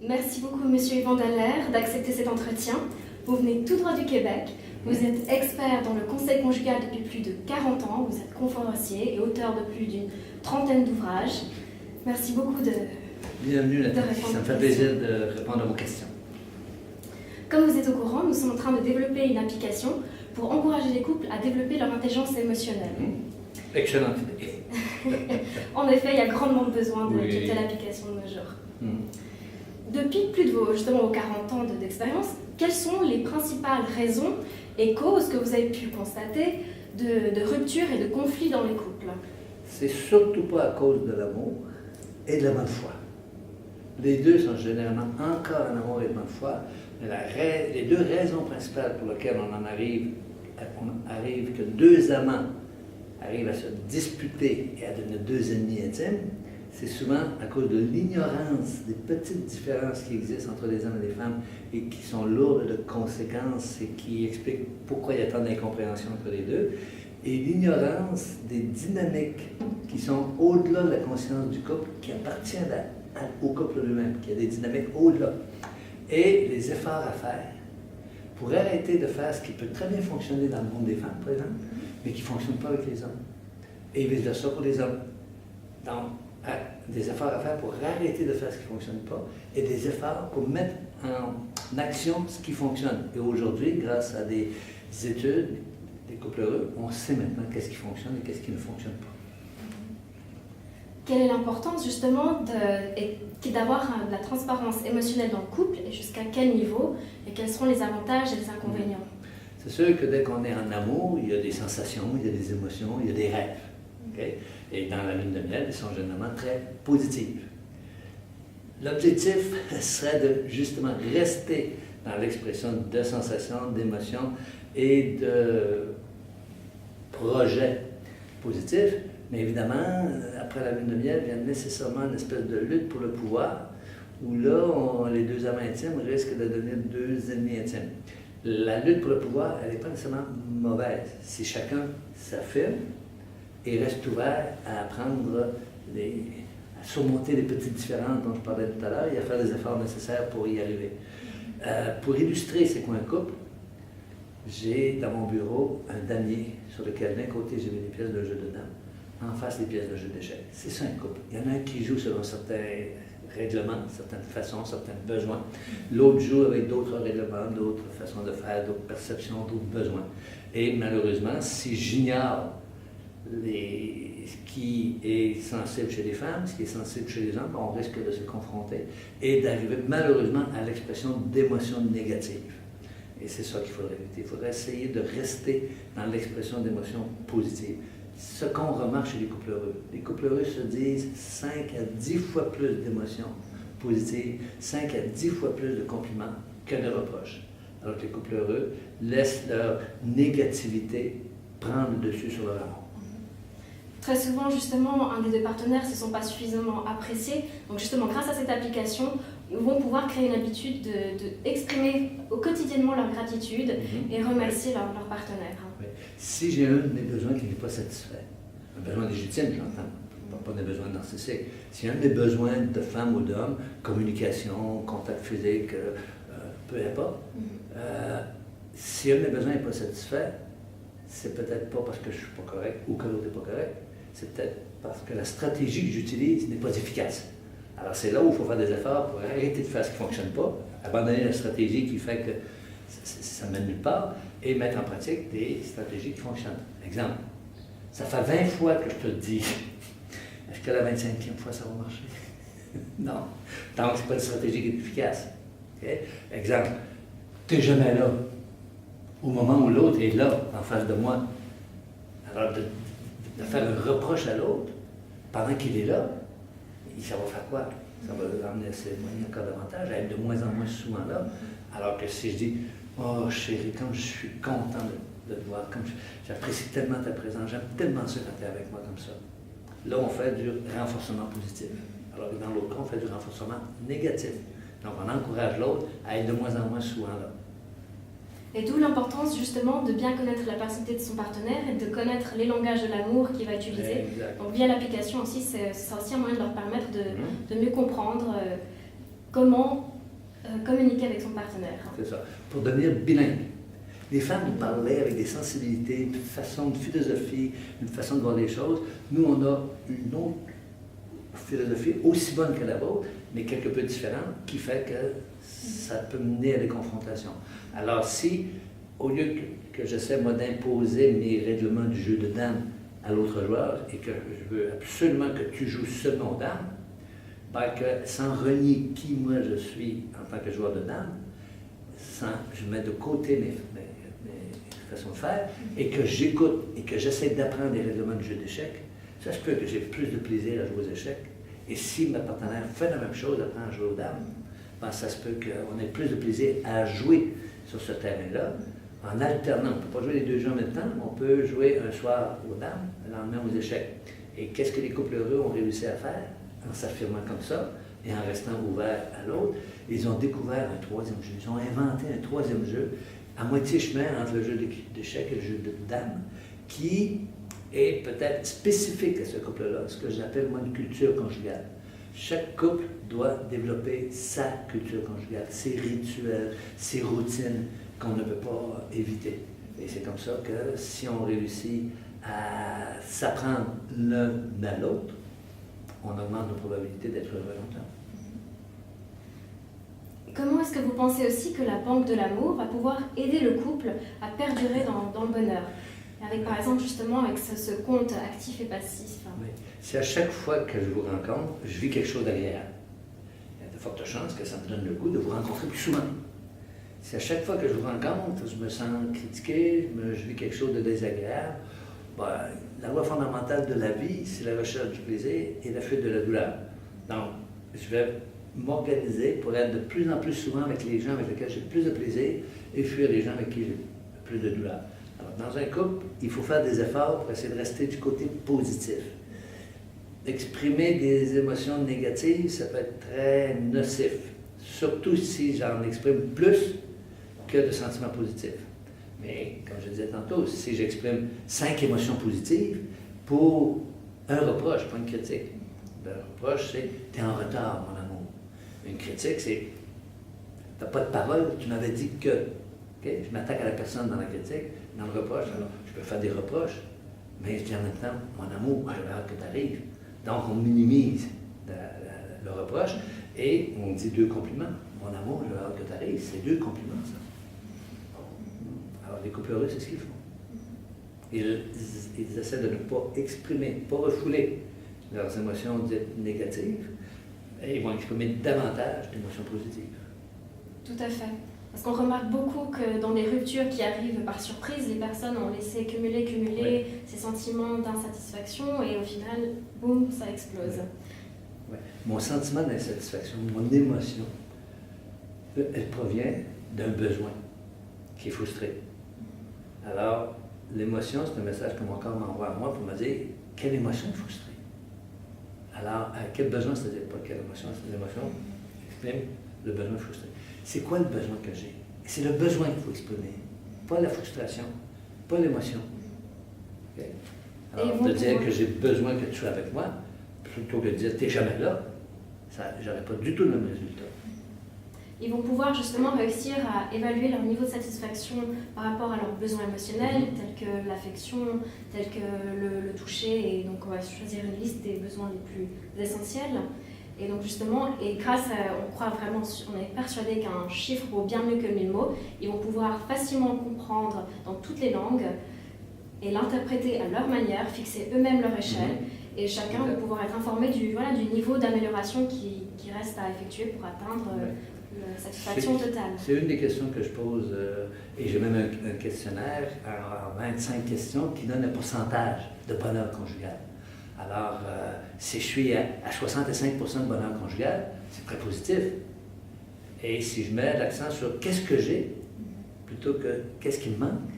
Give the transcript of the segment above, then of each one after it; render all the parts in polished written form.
Merci beaucoup, Monsieur Yvan Dallaire, d'accepter cet entretien. Vous venez tout droit du Québec. Vous êtes expert dans le conseil conjugal depuis plus de 40 ans. Vous êtes conférencier et auteur de plus d'une trentaine d'ouvrages. Merci beaucoup de... Bienvenue, Nathalie. Ça me fait plaisir de répondre à vos questions. Comme vous êtes au courant, nous sommes en train de développer une application pour encourager les couples à développer leur intelligence émotionnelle. Excellente idée. En effet, il y a grandement besoin de telle application de nos jours. Depuis plus de vos 40 ans d'expérience, quelles sont les principales raisons et causes que vous avez pu constater de rupture et de conflits dans les couples? C'est surtout pas à cause de l'amour et de la bonne foi. Les deux sont généralement encore en amour et de bonne foi. Mais les deux raisons principales pour lesquelles on arrive que deux amants arrivent à se disputer et à devenir deux ennemis intimes, c'est souvent à cause de l'ignorance des petites différences qui existent entre les hommes et les femmes et qui sont lourdes de conséquences et qui expliquent pourquoi il y a tant d'incompréhension entre les deux, et l'ignorance des dynamiques qui sont au-delà de la conscience du couple, qui appartiennent au couple lui-même, qui a des dynamiques au-delà, et les efforts à faire pour arrêter de faire ce qui peut très bien fonctionner dans le monde des femmes, par exemple, mais qui ne fonctionne pas avec les hommes, et vice-versa pour les hommes. Donc, des efforts à faire pour arrêter de faire ce qui ne fonctionne pas et des efforts pour mettre en action ce qui fonctionne. Et aujourd'hui, grâce à des études, des couples heureux, on sait maintenant qu'est-ce qui fonctionne et qu'est-ce qui ne fonctionne pas. Quelle est l'importance justement d'avoir de la transparence émotionnelle dans le couple et jusqu'à quel niveau et quels seront les avantages et les inconvénients? C'est sûr que dès qu'on est en amour, il y a des sensations, il y a des émotions, il y a des rêves. Okay? Et dans la lune de miel, ils sont généralement très positifs. L'objectif serait de justement rester dans l'expression de sensations, d'émotions et de projets positifs. Mais évidemment, après la lune de miel, vient nécessairement une espèce de lutte pour le pouvoir, où là, les deux amants intimes risquent de devenir deux ennemis intimes. La lutte pour le pouvoir, elle n'est pas nécessairement mauvaise. Si chacun s'affirme et reste ouvert à apprendre à surmonter les petites différences dont je parlais tout à l'heure et à faire les efforts nécessaires pour y arriver. Pour illustrer c'est quoi un couple, j'ai dans mon bureau un damier sur lequel d'un côté j'ai mis des pièces de jeu de dames, en face des pièces de jeu d'échecs. C'est ça un couple. Il y en a un qui joue selon certains règlements, certaines façons, certains besoins. L'autre joue avec d'autres règlements, d'autres façons de faire, d'autres perceptions, d'autres besoins. Et malheureusement, si j'ignore ce qui est sensible chez les femmes, ce qui est sensible chez les hommes, on risque de se confronter et d'arriver malheureusement à l'expression d'émotions négatives. Et c'est ça qu'il faudrait éviter. Il faudrait essayer de rester dans l'expression d'émotions positives. Ce qu'on remarque chez les couples heureux. Les couples heureux se disent 5 à 10 fois plus d'émotions positives, 5 à 10 fois plus de compliments que de reproches. Alors que les couples heureux laissent leur négativité prendre le dessus sur leur amour. Très souvent, justement, un des deux partenaires ne se sont pas suffisamment appréciés. Donc justement, grâce à cette application, ils vont pouvoir créer une habitude d'exprimer quotidiennement leur gratitude et remercier leur partenaire. Oui. Si j'ai un de mes besoins qui n'est pas satisfait, un besoin légitime, j'entends, pas des besoins narcissiques. Si un des besoins de femme ou d'homme, communication, contact physique, peu importe, si un de mes besoins n'est pas satisfait, c'est peut-être pas parce que je ne suis pas correct ou que l'autre n'est pas correct, c'est peut-être parce que la stratégie que j'utilise n'est pas efficace. Alors c'est là où il faut faire des efforts pour arrêter de faire ce qui ne fonctionne pas, abandonner la stratégie qui fait que ça ne mène nulle part et mettre en pratique des stratégies qui fonctionnent. Exemple, ça fait 20 fois que je te le dis. Est-ce que la 25e fois ça va marcher? Non. Donc, ce n'est pas une stratégie qui est efficace. Okay? Exemple, tu n'es jamais là. Au moment où l'autre est là, en face de moi. Alors, de faire un reproche à l'autre, pendant qu'il est là, ça va faire quoi? Ça va l'emmener à s'éloigner encore davantage, à être de moins en moins souvent là. Alors que si je dis, oh chérie, comme je suis content de te voir, comme j'apprécie tellement ta présence, j'aime tellement ça quand tu es avec moi comme ça. Là, on fait du renforcement positif. Alors que dans l'autre cas, on fait du renforcement négatif. Donc, on encourage l'autre à être de moins en moins souvent là. Et d'où l'importance justement de bien connaître la personnalité de son partenaire et de connaître les langages de l'amour qu'il va utiliser. Exact. Donc via l'application aussi, c'est aussi un moyen de leur permettre de mieux comprendre comment communiquer avec son partenaire. C'est ça, pour devenir bilingue. Les femmes nous parlaient avec des sensibilités, une façon de philosophie, une façon de voir les choses. Nous, on a une autre philosophie aussi bonne que la vôtre, mais quelque peu différente, qui fait que ça peut mener à des confrontations. Alors si, au lieu que j'essaie, moi, d'imposer mes règlements du jeu de dames à l'autre joueur, et que je veux absolument que tu joues seulement aux dames, ben que sans renier qui moi je suis en tant que joueur de dames, je mets de côté mes façons de faire, et que j'écoute, et que j'essaie d'apprendre les règlements du jeu d'échecs, ça se peut que j'ai plus de plaisir à jouer aux échecs. Et si ma partenaire fait la même chose, apprend à jouer aux dames, ben ça se peut qu'on ait plus de plaisir à jouer sur ce terrain-là, en alternant. On ne peut pas jouer les deux jeux en même temps, mais on peut jouer un soir aux dames, le lendemain aux échecs. Et qu'est-ce que les couples heureux ont réussi à faire en s'affirmant comme ça et en restant ouverts à l'autre? Ils ont découvert un troisième jeu. Ils ont inventé un troisième jeu à moitié chemin entre le jeu d'échecs et le jeu de dames, qui est peut-être spécifique à ce couple-là, ce que j'appelle moi une culture conjugale. Chaque couple doit développer sa culture conjugale, ses rituels, ses routines qu'on ne peut pas éviter. Et c'est comme ça que si on réussit à s'apprendre l'un à l'autre, on augmente nos probabilités d'être heureux longtemps. Comment est-ce que vous pensez aussi que la banque de l'amour va pouvoir aider le couple à perdurer dans le bonheur? Avec, par exemple, justement, avec ce compte actif et passif. Oui. Si à chaque fois que je vous rencontre, je vis quelque chose d'agréable, il y a de fortes chances que ça me donne le goût de vous rencontrer plus souvent. Si à chaque fois que je vous rencontre, je me sens critiqué, je vis quelque chose de désagréable, ben, la loi fondamentale de la vie, c'est la recherche du plaisir et la fuite de la douleur. Donc, je vais m'organiser pour être de plus en plus souvent avec les gens avec lesquels j'ai plus de plaisir et fuir les gens avec qui j'ai plus de douleur. Alors, dans un couple, il faut faire des efforts pour essayer de rester du côté positif. Exprimer des émotions négatives, ça peut être très nocif, surtout si j'en exprime plus que de sentiments positifs. Mais, comme je disais tantôt, si j'exprime 5 émotions positives pour un reproche, pas une critique. Le reproche, c'est « t'es en retard, mon amour ». Une critique, c'est « t'as pas de parole, tu m'avais dit que ». Okay? Je m'attaque à la personne dans la critique, dans le reproche. Alors, je peux faire des reproches, mais je dis en même temps « mon amour, j'avais hâte que tu arrives ». Donc, on minimise le reproche et on dit 2 compliments. « Mon amour, j'avais hâte que tu arrives », c'est 2 compliments, ça. Alors, les couples heureux, c'est ce qu'ils font. Ils essaient de ne pas exprimer, pas refouler leurs émotions dites négatives, et ils vont exprimer davantage d'émotions positives. Tout à fait. Parce qu'on remarque beaucoup que dans les ruptures qui arrivent par surprise, les personnes ont laissé cumuler Oui. ces sentiments d'insatisfaction et au final, boum, ça explose. Oui. Oui. Mon sentiment d'insatisfaction, mon émotion, elle provient d'un besoin qui est frustré. Alors, l'émotion, c'est un message que mon corps m'envoie à moi pour me dire quelle émotion est frustrée. Alors, quel besoin, c'est-à-dire pas quelle émotion, c'est l'émotion exprime le besoin frustré. C'est quoi le besoin que j'ai? C'est le besoin qu'il faut exprimer, pas la frustration, pas l'émotion. Okay? Alors, de dire que j'ai besoin que tu sois avec moi, plutôt que de dire t'es jamais là, j'aurais pas du tout le même résultat. Ils vont pouvoir justement réussir à évaluer leur niveau de satisfaction par rapport à leurs besoins émotionnels, tels que l'affection, tels que le toucher, et donc on va choisir une liste des besoins les plus essentiels. Et donc justement, et grâce à, on croit vraiment, on est persuadé qu'un chiffre vaut bien mieux que 1000 mots, ils vont pouvoir facilement comprendre dans toutes les langues et l'interpréter à leur manière, fixer eux-mêmes leur échelle, et chacun va pouvoir être informé du niveau d'amélioration qui reste à effectuer pour atteindre la satisfaction totale. C'est une des questions que je pose, et j'ai même un questionnaire en 25 questions qui donne un pourcentage de bonheur conjugal. Alors, si je suis à 65% de bonheur conjugal, c'est très positif. Et si je mets l'accent sur qu'est-ce que j'ai, plutôt que qu'est-ce qui me manque,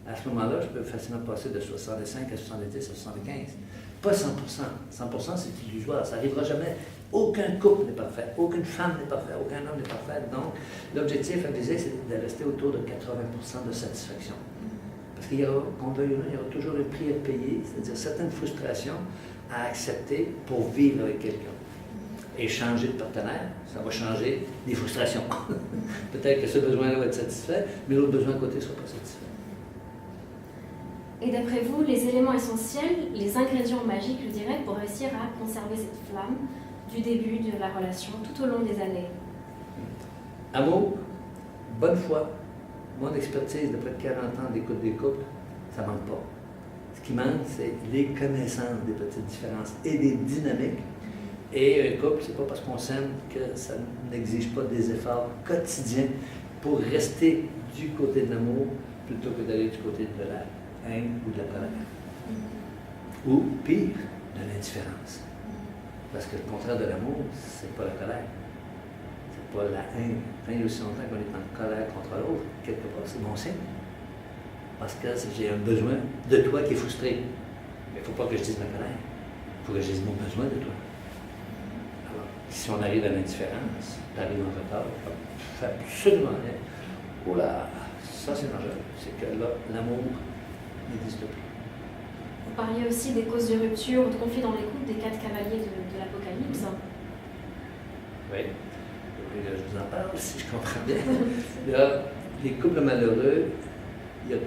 à ce moment-là, je peux facilement passer de 65 à 70 à 75. Pas 100%. 100%, c'est illusoire. Ça n'arrivera jamais. Aucun couple n'est parfait. Aucune femme n'est parfaite. Aucun homme n'est parfait. Donc, l'objectif à viser, c'est de rester autour de 80% de satisfaction. Parce qu'il y aura, qu'on veuille ou non, il y aura toujours un prix à payer, c'est-à-dire certaines frustrations à accepter pour vivre avec quelqu'un. et changer de partenaire, ça va changer des frustrations. Peut-être que ce besoin-là va être satisfait, mais l'autre besoin à côté ne sera pas satisfait. Et d'après vous, les éléments essentiels, les ingrédients magiques, je dirais, pour réussir à conserver cette flamme du début de la relation tout au long des années? Amour, bonne foi, mon expertise de près de 40 ans d'écoute des couples, ça ne manque pas. Ce qui manque, c'est les connaissances des petites différences et des dynamiques. Et un couple, c'est pas parce qu'on s'aime que ça n'exige pas des efforts quotidiens pour rester du côté de l'amour plutôt que d'aller du côté de la haine ou de la colère. Ou, pire, de l'indifférence. Parce que le contraire de l'amour, c'est pas la colère. C'est pas la haine. Quand il y a aussi longtemps qu'on est en colère contre l'autre, quelque part, c'est bon signe. Parce que j'ai un besoin de toi qui est frustré. Mais il ne faut pas que je dise ma colère. Il faut que je dise mon besoin de toi. Alors, si on arrive à l'indifférence, t'arrives en retard, tu fais absolument rien. Oh là, ça c'est dangereux. C'est que là, l'amour n'existe plus. Vous parliez aussi des causes de rupture ou de conflits dans les couples, des 4 cavaliers de l'Apocalypse. Oui. Et là, je vous en parle, si je comprends bien. Là, les couples malheureux, il y a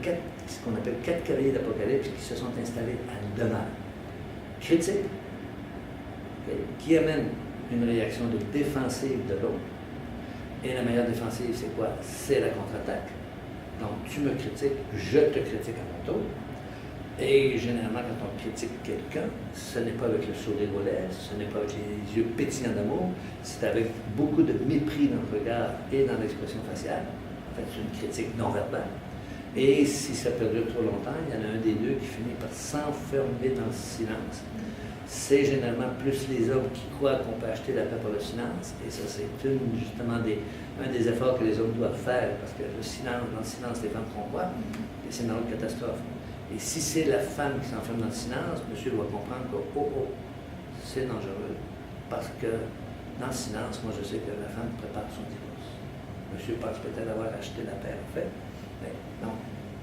ce qu'on appelle 4 cavaliers d'Apocalypse qui se sont installés à demeure. Critique, qui amène une réaction de défensive de l'autre. Et la meilleure défensive, c'est quoi? C'est la contre-attaque. Donc, tu me critiques, je te critique à mon tour. Et généralement, quand on critique quelqu'un, ce n'est pas avec le sourire aux lèvres, ce n'est pas avec les yeux pétillants d'amour, c'est avec beaucoup de mépris dans le regard et dans l'expression faciale. En fait, c'est une critique non verbale. Et si ça perdure trop longtemps, il y en a un des deux qui finit par s'enfermer dans le silence. C'est généralement plus les hommes qui croient qu'on peut acheter la paix par le silence. Et ça, c'est justement un des efforts que les hommes doivent faire, parce que dans le silence, les femmes font quoi? Et c'est une autre catastrophe. Et si c'est la femme qui s'enferme dans le silence, monsieur doit comprendre que, c'est dangereux. Parce que dans le silence, moi, je sais que la femme prépare son divorce. Monsieur pense peut-être avoir acheté la paix, en fait. Mais non.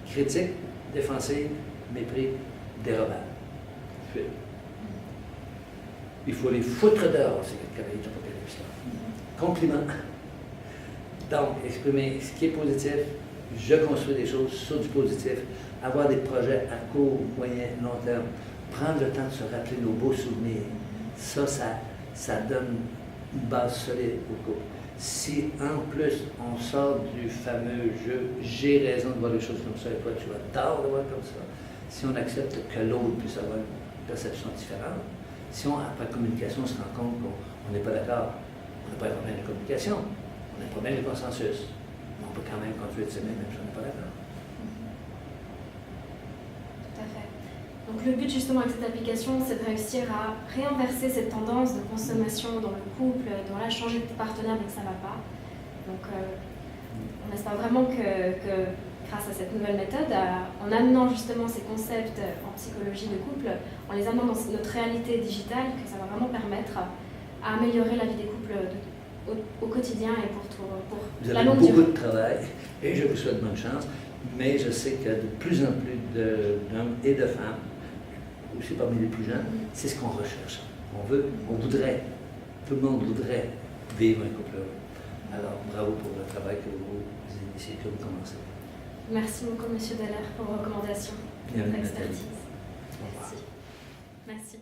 Critique, défensive, mépris, dérobable. Fuite. Il faut les foutre dehors, ces 4 cavaliers d'Apocalypse-là. Compliment. Donc, exprimer ce qui est positif, je construis des choses sur du positif, avoir des projets à court, moyen, long terme, prendre le temps de se rappeler nos beaux souvenirs, ça donne une base solide au couple. Si en plus on sort du fameux jeu « j'ai raison de voir les choses comme ça et toi tu as tort de voir comme ça », si on accepte que l'autre puisse avoir une perception différente, si on, après communication, on se rend compte qu'on n'est pas d'accord, on n'a pas un problème de communication, on a un problème de consensus, mais on peut quand même continuer de s'aimer même si on n'est pas d'accord. Tout à fait. Donc le but justement avec cette application, c'est de réussir à réinverser cette tendance de consommation dans le couple, de voilà, changer de partenaire dès que ça ne va pas. Donc on espère vraiment que grâce à cette nouvelle méthode, en amenant justement ces concepts en psychologie de couple, en les amenant dans notre réalité digitale, que ça va vraiment permettre à améliorer la vie des couples au quotidien et pour la longue durée. Vous avez beaucoup de travail et je vous souhaite bonne chance, mais je sais que de plus en plus d'hommes et de femmes, aussi parmi les plus jeunes, c'est ce qu'on recherche. On voudrait, tout le monde voudrait vivre un couple heureux. Alors, bravo pour le travail que vous initiez, que vous commencez. Merci beaucoup, M. Dallaire, pour vos recommandations et votre expertise. Merci. Merci.